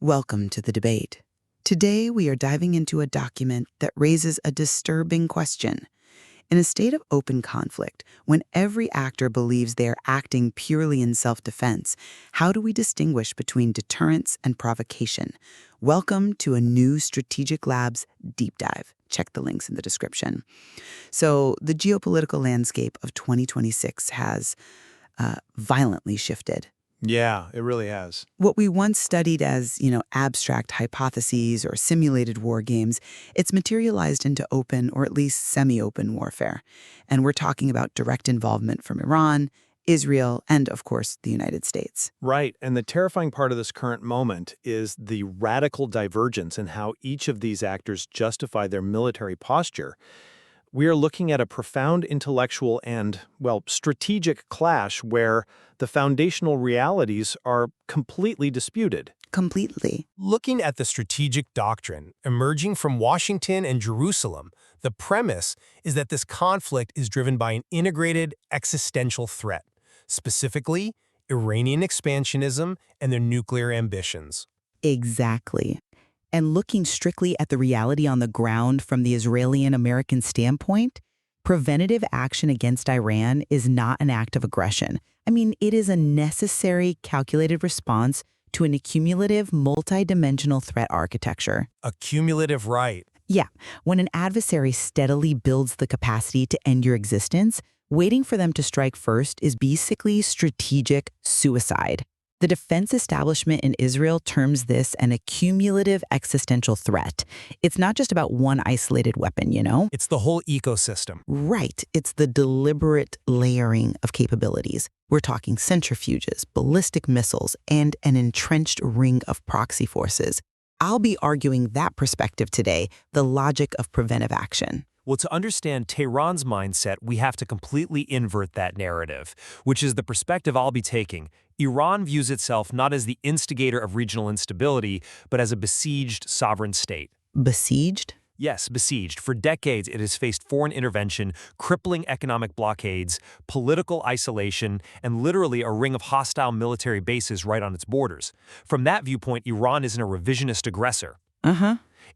Welcome to the debate. Today, we are diving into a document that raises a disturbing question. In a state of open conflict, when every actor believes they are acting purely in self-defense, how do we distinguish between deterrence and provocation? Welcome to a new Strategic Labs deep dive. Check the links in the description. So, the geopolitical landscape of 2026 has violently shifted. Yeah, it really has. What we once studied as, abstract hypotheses or simulated war games, it's materialized into open or at least semi-open warfare. And we're talking about direct involvement from Iran, Israel, and of course, the United States. Right, and the terrifying part of this current moment is the radical divergence in how each of these actors justify their military posture. We are looking at a profound intellectual and, well, strategic clash where the foundational realities are completely disputed. Completely. Looking at the strategic doctrine emerging from Washington and Jerusalem, the premise is that this conflict is driven by an integrated existential threat, specifically Iranian expansionism and their nuclear ambitions. Exactly. And looking strictly at the reality on the ground from the Israeli and American standpoint, preventative action against Iran is not an act of aggression. I mean, it is a necessary, calculated response to an accumulative, multidimensional threat architecture. A cumulative right. Yeah, when an adversary steadily builds the capacity to end your existence, waiting for them to strike first is basically strategic suicide. The defense establishment in Israel terms this an accumulative existential threat. It's not just about one isolated weapon, It's the whole ecosystem. Right. It's the deliberate layering of capabilities. We're talking centrifuges, ballistic missiles, and an entrenched ring of proxy forces. I'll be arguing that perspective today, the logic of preventive action. Well, to understand Tehran's mindset, we have to completely invert that narrative, which is the perspective I'll be taking. Iran views itself not as the instigator of regional instability, but as a besieged sovereign state. Besieged? Yes, besieged. For decades, it has faced foreign intervention, crippling economic blockades, political isolation, and literally a ring of hostile military bases right on its borders. From that viewpoint, Iran isn't a revisionist aggressor.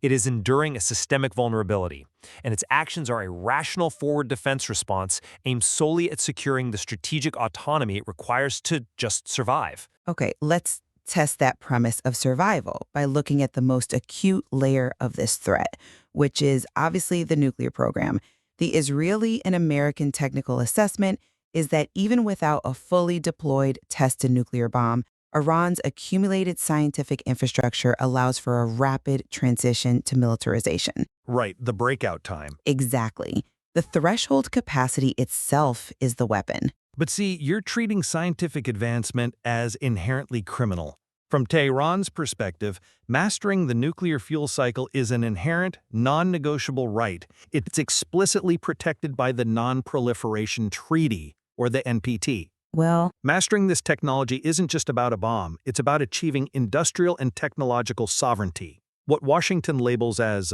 It is enduring a systemic vulnerability, and its actions are a rational forward defense response aimed solely at securing the strategic autonomy it requires to just survive. Okay, let's test that premise of survival by looking at the most acute layer of this threat, which is obviously the nuclear program. The Israeli and American technical assessment is that even without a fully deployed tested nuclear bomb, Iran's accumulated scientific infrastructure allows for a rapid transition to militarization. Right, the breakout time. Exactly. The threshold capacity itself is the weapon. But see, you're treating scientific advancement as inherently criminal. From Tehran's perspective, mastering the nuclear fuel cycle is an inherent, non-negotiable right. It's explicitly protected by the Non-Proliferation Treaty, or the NPT. Well, Mastering this technology isn't just about a bomb, it's about achieving industrial and technological sovereignty. What Washington labels as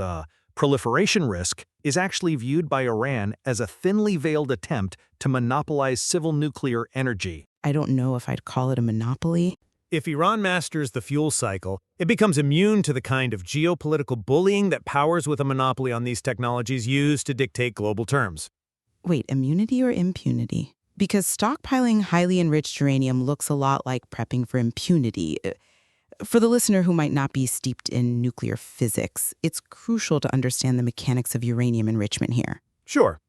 proliferation risk is actually viewed by Iran as a thinly veiled attempt to monopolize civil nuclear energy. I don't know if I'd call it a monopoly. If Iran masters the fuel cycle, it becomes immune to the kind of geopolitical bullying that powers with a monopoly on these technologies use to dictate global terms. Wait, immunity or impunity? Because stockpiling highly enriched uranium looks a lot like prepping for impunity. For the listener who might not be steeped in nuclear physics, it's crucial to understand the mechanics of uranium enrichment here. Sure.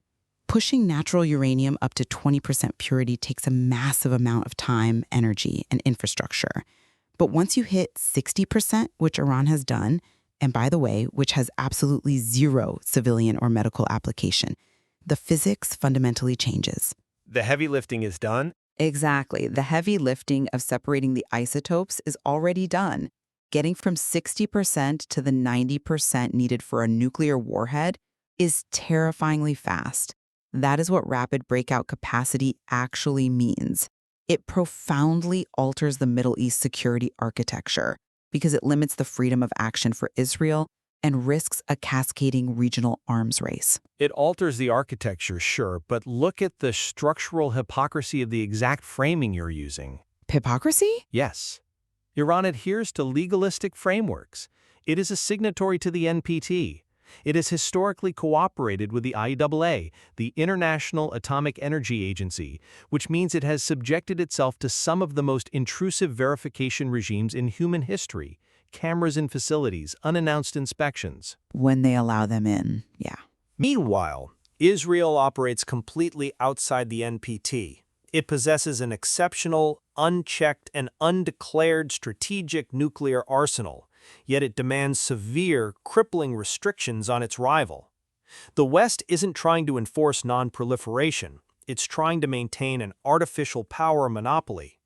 Pushing natural uranium up to 20% purity takes a massive amount of time, energy, and infrastructure. But once you hit 60%, which Iran has done, and by the way, which has absolutely zero civilian or medical application, the physics fundamentally changes. The heavy lifting is done. Exactly. The heavy lifting of separating the isotopes is already done. Getting from 60% to the 90% needed for a nuclear warhead is terrifyingly fast. That is what rapid breakout capacity actually means. It profoundly alters the Middle East security architecture because it limits the freedom of action for Israel and risks a cascading regional arms race. It alters the architecture, sure, but look at the structural hypocrisy of the exact framing you're using. Hypocrisy? Yes. Iran adheres to legalistic frameworks. It is a signatory to the NPT. It has historically cooperated with the IAEA, the International Atomic Energy Agency, which means it has subjected itself to some of the most intrusive verification regimes in human history: cameras in facilities, unannounced inspections. When they allow them in, yeah. Meanwhile, Israel operates completely outside the NPT. It possesses an exceptional, unchecked, and undeclared strategic nuclear arsenal, yet it demands severe, crippling restrictions on its rival. The West isn't trying to enforce non-proliferation. It's trying to maintain an artificial power monopoly.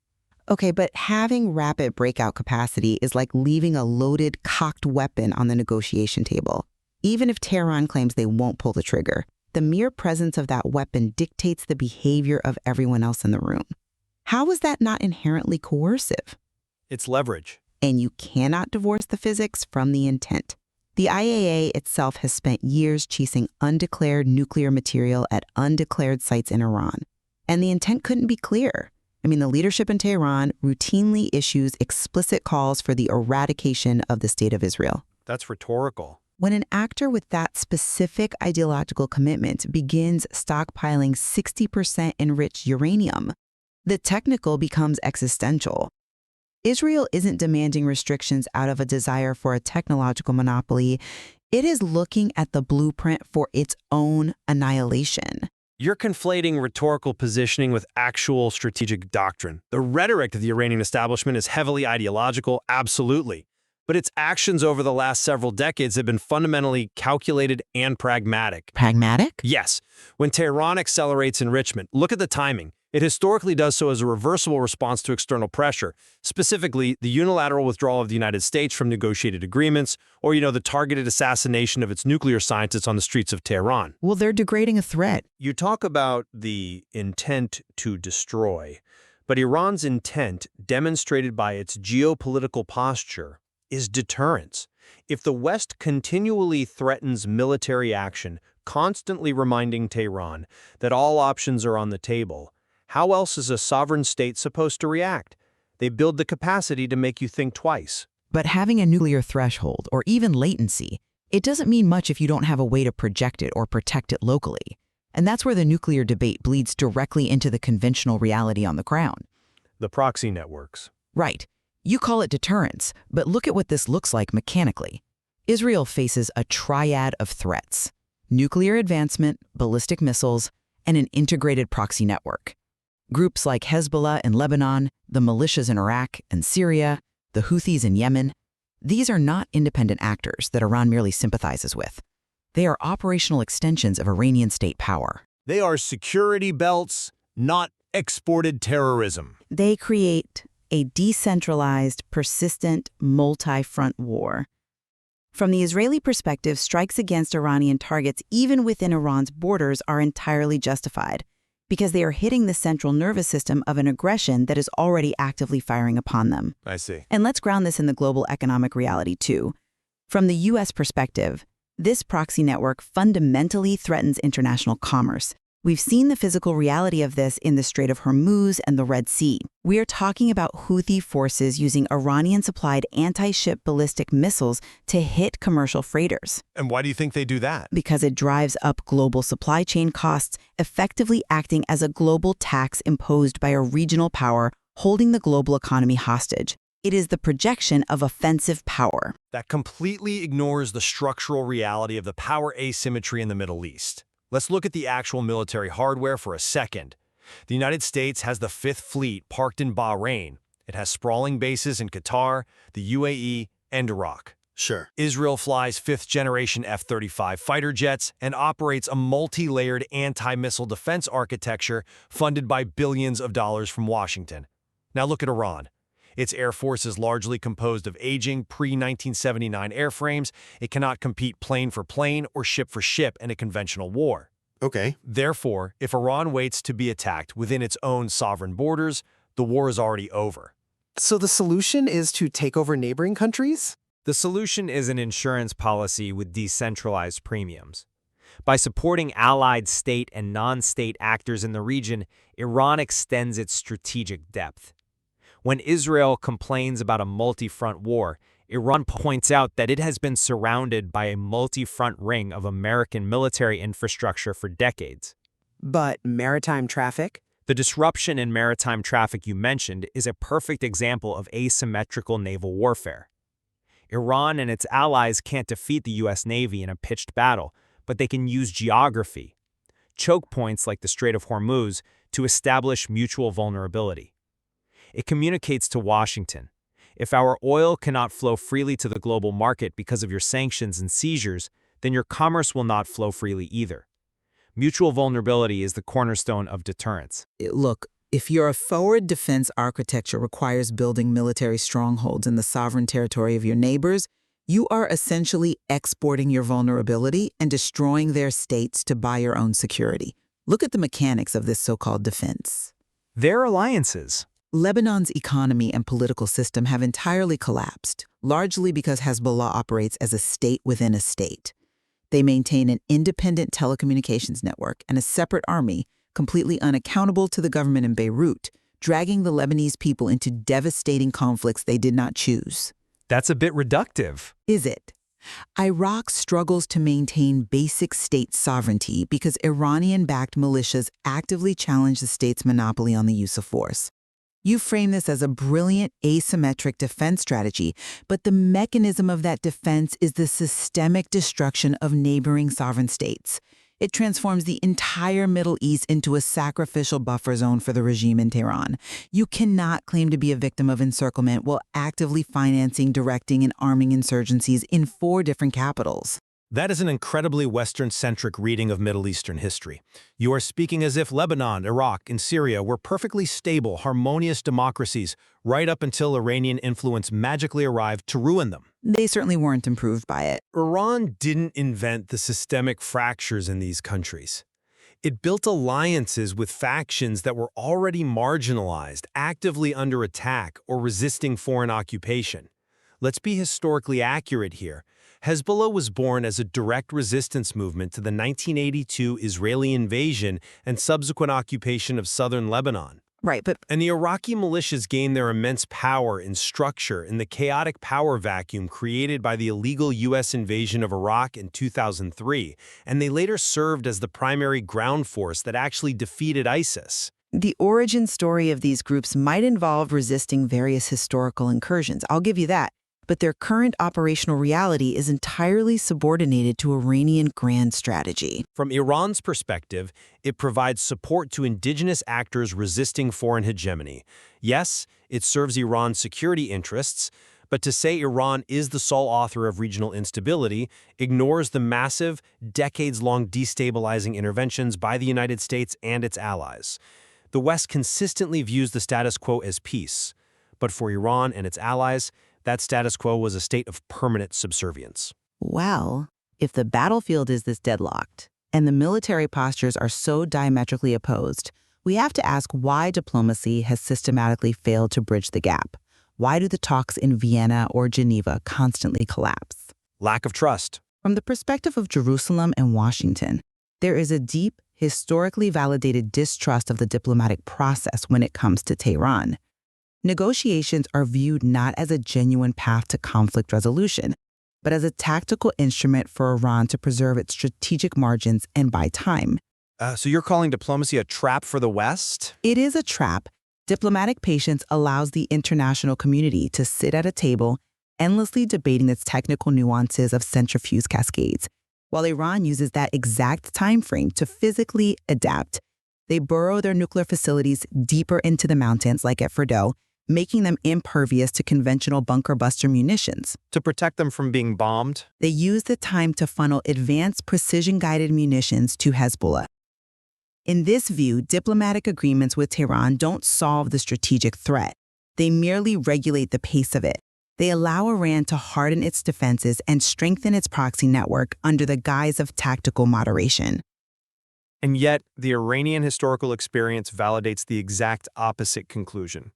Okay, but having rapid breakout capacity is like leaving a loaded, cocked weapon on the negotiation table. Even if Tehran claims they won't pull the trigger, the mere presence of that weapon dictates the behavior of everyone else in the room. How is that not inherently coercive? It's leverage. And you cannot divorce the physics from the intent. The IAEA itself has spent years chasing undeclared nuclear material at undeclared sites in Iran. And the intent couldn't be clearer. I mean, the leadership in Tehran routinely issues explicit calls for the eradication of the State of Israel. That's rhetorical. When an actor with that specific ideological commitment begins stockpiling 60% enriched uranium, the technical becomes existential. Israel isn't demanding restrictions out of a desire for a technological monopoly. It is looking at the blueprint for its own annihilation. You're conflating rhetorical positioning with actual strategic doctrine. The rhetoric of the Iranian establishment is heavily ideological, absolutely. But its actions over the last several decades have been fundamentally calculated and pragmatic. Pragmatic? Yes. When Tehran accelerates enrichment, look at the timing. It historically does so as a reversible response to external pressure, specifically the unilateral withdrawal of the United States from negotiated agreements, or, the targeted assassination of its nuclear scientists on the streets of Tehran. Well, they're degrading a threat. You talk about the intent to destroy, but Iran's intent, demonstrated by its geopolitical posture, is deterrence. If the West continually threatens military action, constantly reminding Tehran that all options are on the table, how else is a sovereign state supposed to react? They build the capacity to make you think twice. But having a nuclear threshold, or even latency, it doesn't mean much if you don't have a way to project it or protect it locally. And that's where the nuclear debate bleeds directly into the conventional reality on the ground. The proxy networks. Right. You call it deterrence, but look at what this looks like mechanically. Israel faces a triad of threats: nuclear advancement, ballistic missiles, and an integrated proxy network. Groups like Hezbollah in Lebanon, the militias in Iraq and Syria, the Houthis in Yemen, these are not independent actors that Iran merely sympathizes with. They are operational extensions of Iranian state power. They are security belts, not exported terrorism. They create a decentralized, persistent, multi-front war. From the Israeli perspective, strikes against Iranian targets, even within Iran's borders, are entirely justified, because they are hitting the central nervous system of an aggression that is already actively firing upon them. I see. And let's ground this in the global economic reality, too. From the U.S. perspective, this proxy network fundamentally threatens international commerce. We've seen the physical reality of this in the Strait of Hormuz and the Red Sea. We are talking about Houthi forces using Iranian-supplied anti-ship ballistic missiles to hit commercial freighters. And why do you think they do that? Because it drives up global supply chain costs, effectively acting as a global tax imposed by a regional power holding the global economy hostage. It is the projection of offensive power. That completely ignores the structural reality of the power asymmetry in the Middle East. Let's look at the actual military hardware for a second. The United States has the Fifth Fleet parked in Bahrain. It has sprawling bases in Qatar, the UAE, and Iraq. Sure. Israel flies fifth-generation F-35 fighter jets and operates a multi-layered anti-missile defense architecture funded by billions of dollars from Washington. Now look at Iran. Its air force is largely composed of aging pre-1979 airframes. It cannot compete plane for plane or ship for ship in a conventional war. Okay. Therefore, if Iran waits to be attacked within its own sovereign borders, the war is already over. So the solution is to take over neighboring countries? The solution is an insurance policy with decentralized premiums. By supporting allied state and non-state actors in the region, Iran extends its strategic depth. When Israel complains about a multi-front war, Iran points out that it has been surrounded by a multi-front ring of American military infrastructure for decades. But maritime traffic? The disruption in maritime traffic you mentioned is a perfect example of asymmetrical naval warfare. Iran and its allies can't defeat the U.S. Navy in a pitched battle, but they can use geography, choke points like the Strait of Hormuz, to establish mutual vulnerability. It communicates to Washington, if our oil cannot flow freely to the global market because of your sanctions and seizures, then your commerce will not flow freely either. Mutual vulnerability is the cornerstone of deterrence. Look, if your forward defense architecture requires building military strongholds in the sovereign territory of your neighbors, you are essentially exporting your vulnerability and destroying their states to buy your own security. Look at the mechanics of this so-called defense. Their alliances. Lebanon's economy and political system have entirely collapsed, largely because Hezbollah operates as a state within a state. They maintain an independent telecommunications network and a separate army, completely unaccountable to the government in Beirut, dragging the Lebanese people into devastating conflicts they did not choose. That's a bit reductive. Is it? Iraq struggles to maintain basic state sovereignty because Iranian-backed militias actively challenge the state's monopoly on the use of force. You frame this as a brilliant asymmetric defense strategy, but the mechanism of that defense is the systemic destruction of neighboring sovereign states. It transforms the entire Middle East into a sacrificial buffer zone for the regime in Tehran. You cannot claim to be a victim of encirclement while actively financing, directing, and arming insurgencies in 4 different capitals. That is an incredibly Western-centric reading of Middle Eastern history. You are speaking as if Lebanon, Iraq, and Syria were perfectly stable, harmonious democracies right up until Iranian influence magically arrived to ruin them. They certainly weren't improved by it. Iran didn't invent the systemic fractures in these countries. It built alliances with factions that were already marginalized, actively under attack, or resisting foreign occupation. Let's be historically accurate here. Hezbollah was born as a direct resistance movement to the 1982 Israeli invasion and subsequent occupation of southern Lebanon. Right, but And the Iraqi militias gained their immense power and structure in the chaotic power vacuum created by the illegal U.S. invasion of Iraq in 2003, and they later served as the primary ground force that actually defeated ISIS. the origin story of these groups might involve resisting various historical incursions. I'll give you that. But their current operational reality is entirely subordinated to Iranian grand strategy. From Iran's perspective, it provides support to indigenous actors resisting foreign hegemony. Yes, it serves Iran's security interests, but to say Iran is the sole author of regional instability ignores the massive, decades-long destabilizing interventions by the United States and its allies. The West consistently views the status quo as peace, but for Iran and its allies, that status quo was a state of permanent subservience. Well, if the battlefield is this deadlocked, and the military postures are so diametrically opposed, we have to ask why diplomacy has systematically failed to bridge the gap. Why do the talks in Vienna or Geneva constantly collapse? Lack of trust. From the perspective of Jerusalem and Washington, there is a deep, historically validated distrust of the diplomatic process when it comes to Tehran. Negotiations are viewed not as a genuine path to conflict resolution, but as a tactical instrument for Iran to preserve its strategic margins and buy time. So you're calling diplomacy a trap for the West? It is a trap. Diplomatic patience allows the international community to sit at a table, endlessly debating its technical nuances of centrifuge cascades. While Iran uses that exact time frame to physically adapt, they burrow their nuclear facilities deeper into the mountains like at Fordow, making them impervious to conventional bunker-buster munitions. To protect them from being bombed? They use the time to funnel advanced precision-guided munitions to Hezbollah. In this view, diplomatic agreements with Tehran don't solve the strategic threat. They merely regulate the pace of it. They allow Iran to harden its defenses and strengthen its proxy network under the guise of tactical moderation. And yet, the Iranian historical experience validates the exact opposite conclusion.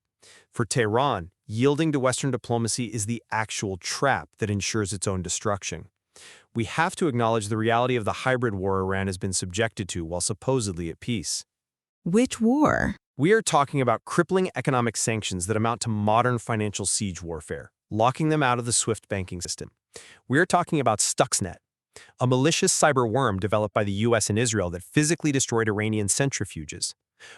For Tehran, yielding to Western diplomacy is the actual trap that ensures its own destruction. We have to acknowledge the reality of the hybrid war Iran has been subjected to while supposedly at peace. Which war? We are talking about crippling economic sanctions that amount to modern financial siege warfare, locking them out of the SWIFT banking system. We are talking about Stuxnet, a malicious cyber worm developed by the US and Israel that physically destroyed Iranian centrifuges.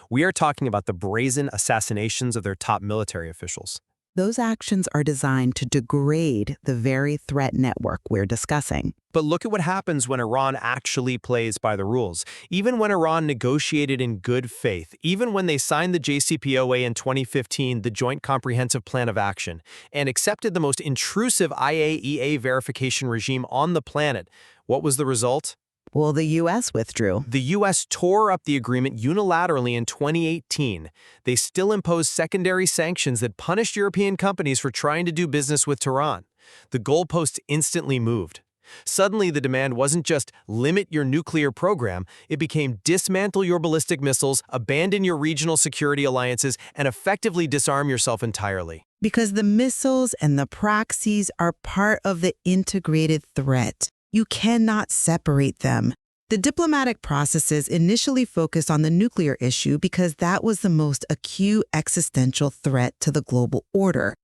We are talking about the brazen assassinations of their top military officials. Those actions are designed to degrade the very threat network we're discussing. But look at what happens when Iran actually plays by the rules. Even when Iran negotiated in good faith, even when they signed the JCPOA in 2015, the Joint Comprehensive Plan of Action, and accepted the most intrusive IAEA verification regime on the planet, what was the result? Well, the U.S. withdrew. The U.S. tore up the agreement unilaterally in 2018. They still imposed secondary sanctions that punished European companies for trying to do business with Tehran. The goalposts instantly moved. Suddenly, the demand wasn't just limit your nuclear program, it became dismantle your ballistic missiles, abandon your regional security alliances, and effectively disarm yourself entirely. Because the missiles and the proxies are part of the integrated threat. You cannot separate them. The diplomatic processes initially focused on the nuclear issue because that was the most acute existential threat to the global order.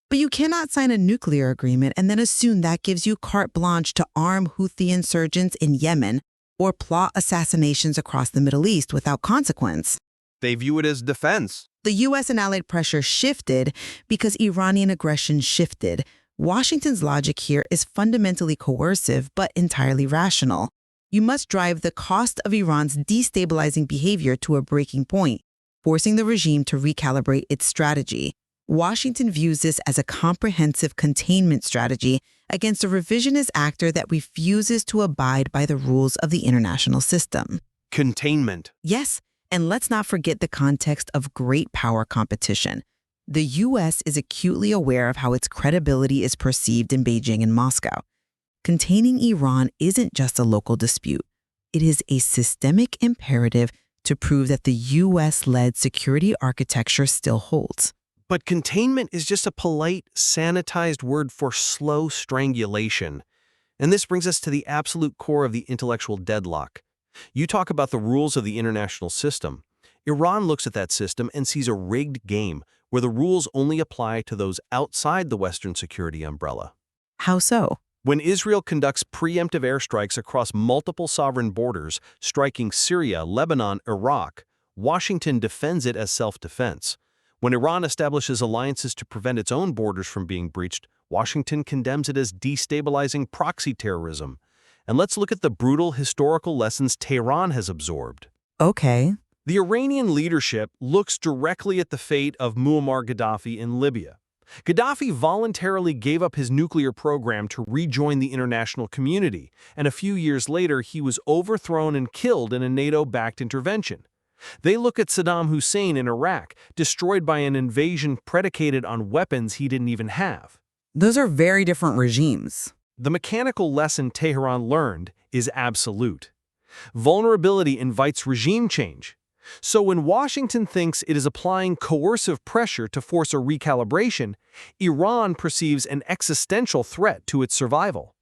But you cannot sign a nuclear agreement and then assume that gives you carte blanche to arm Houthi insurgents in Yemen or plot assassinations across the Middle East without consequence. They view it as defense. The U.S. and allied pressure shifted because Iranian aggression shifted. Washington's logic here is fundamentally coercive but entirely rational. You must drive the cost of Iran's destabilizing behavior to a breaking point, forcing the regime to recalibrate its strategy. Washington views this as a comprehensive containment strategy against a revisionist actor that refuses to abide by the rules of the international system. Containment. Yes, and let's not forget the context of great power competition. The U.S. is acutely aware of how its credibility is perceived in Beijing and Moscow. Containing Iran isn't just a local dispute. It is a systemic imperative to prove that the U.S.-led security architecture still holds. But containment is just a polite, sanitized word for slow strangulation. And this brings us to the absolute core of the intellectual deadlock. You talk about the rules of the international system. Iran looks at that system and sees a rigged game where the rules only apply to those outside the Western security umbrella. How so? When Israel conducts preemptive airstrikes across multiple sovereign borders, striking Syria, Lebanon, Iraq, Washington defends it as self-defense. When Iran establishes alliances to prevent its own borders from being breached, Washington condemns it as destabilizing proxy terrorism. And let's look at the brutal historical lessons Tehran has absorbed. Okay. The Iranian leadership looks directly at the fate of Muammar Gaddafi in Libya. Gaddafi voluntarily gave up his nuclear program to rejoin the international community, and a few years later he was overthrown and killed in a NATO-backed intervention. They look at Saddam Hussein in Iraq, destroyed by an invasion predicated on weapons he didn't even have. Those are very different regimes. The mechanical lesson Tehran learned is absolute. Vulnerability invites regime change. So when Washington thinks it is applying coercive pressure to force a recalibration, Iran perceives an existential threat to its survival.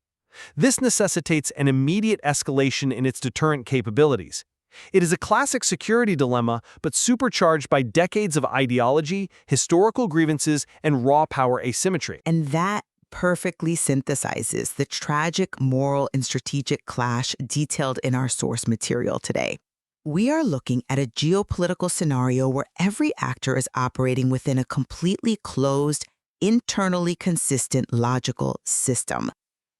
This necessitates an immediate escalation in its deterrent capabilities. It is a classic security dilemma, but supercharged by decades of ideology, historical grievances, and raw power asymmetry. And that perfectly synthesizes the tragic moral and strategic clash detailed in our source material today. We are looking at a geopolitical scenario where every actor is operating within a completely closed, internally consistent logical system.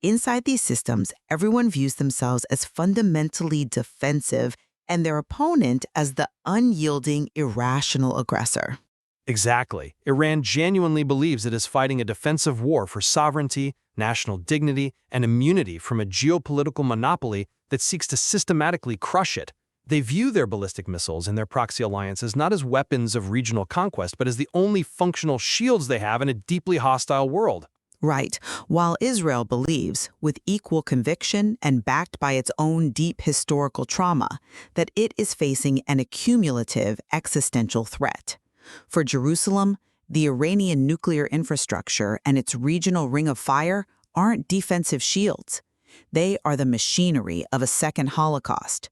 Inside these systems, everyone views themselves as fundamentally defensive and their opponent as the unyielding, irrational aggressor. Exactly. Iran genuinely believes it is fighting a defensive war for sovereignty, national dignity, and immunity from a geopolitical monopoly that seeks to systematically crush it. They view their ballistic missiles and their proxy alliances not as weapons of regional conquest, but as the only functional shields they have in a deeply hostile world. Right. While Israel believes, with equal conviction and backed by its own deep historical trauma, that it is facing an accumulative existential threat. For Jerusalem, the Iranian nuclear infrastructure and its regional ring of fire aren't defensive shields. They are the machinery of a second Holocaust.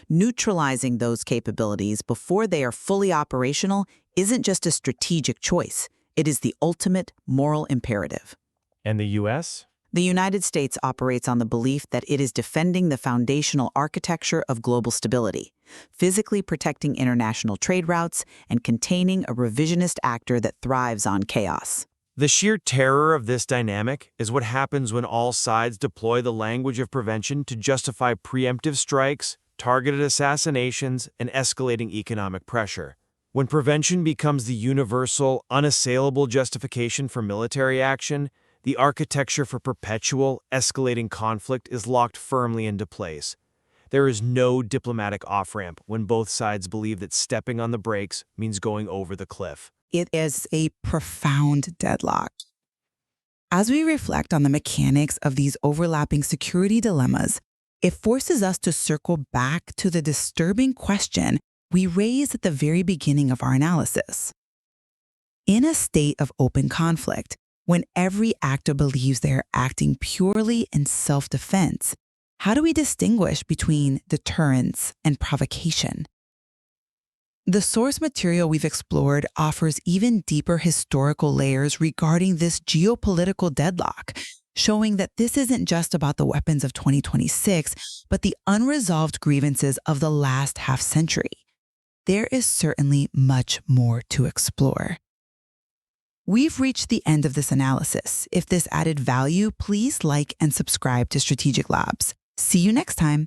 Neutralizing those capabilities before they are fully operational isn't just a strategic choice. It is the ultimate moral imperative. And the U.S.? The United States operates on the belief that it is defending the foundational architecture of global stability, physically protecting international trade routes and containing a revisionist actor that thrives on chaos. The sheer terror of this dynamic is what happens when all sides deploy the language of prevention to justify preemptive strikes, targeted assassinations, and escalating economic pressure. When prevention becomes the universal, unassailable justification for military action, the architecture for perpetual, escalating conflict is locked firmly into place. There is no diplomatic off-ramp when both sides believe that stepping on the brakes means going over the cliff. It is a profound deadlock. As we reflect on the mechanics of these overlapping security dilemmas, it forces us to circle back to the disturbing question we raised at the very beginning of our analysis. In a state of open conflict, when every actor believes they are acting purely in self-defense, how do we distinguish between deterrence and provocation? The source material we've explored offers even deeper historical layers regarding this geopolitical deadlock, showing that this isn't just about the weapons of 2026, but the unresolved grievances of the last half-century. There is certainly much more to explore. We've reached the end of this analysis. If this added value, please like and subscribe to Strategic Labs. See you next time.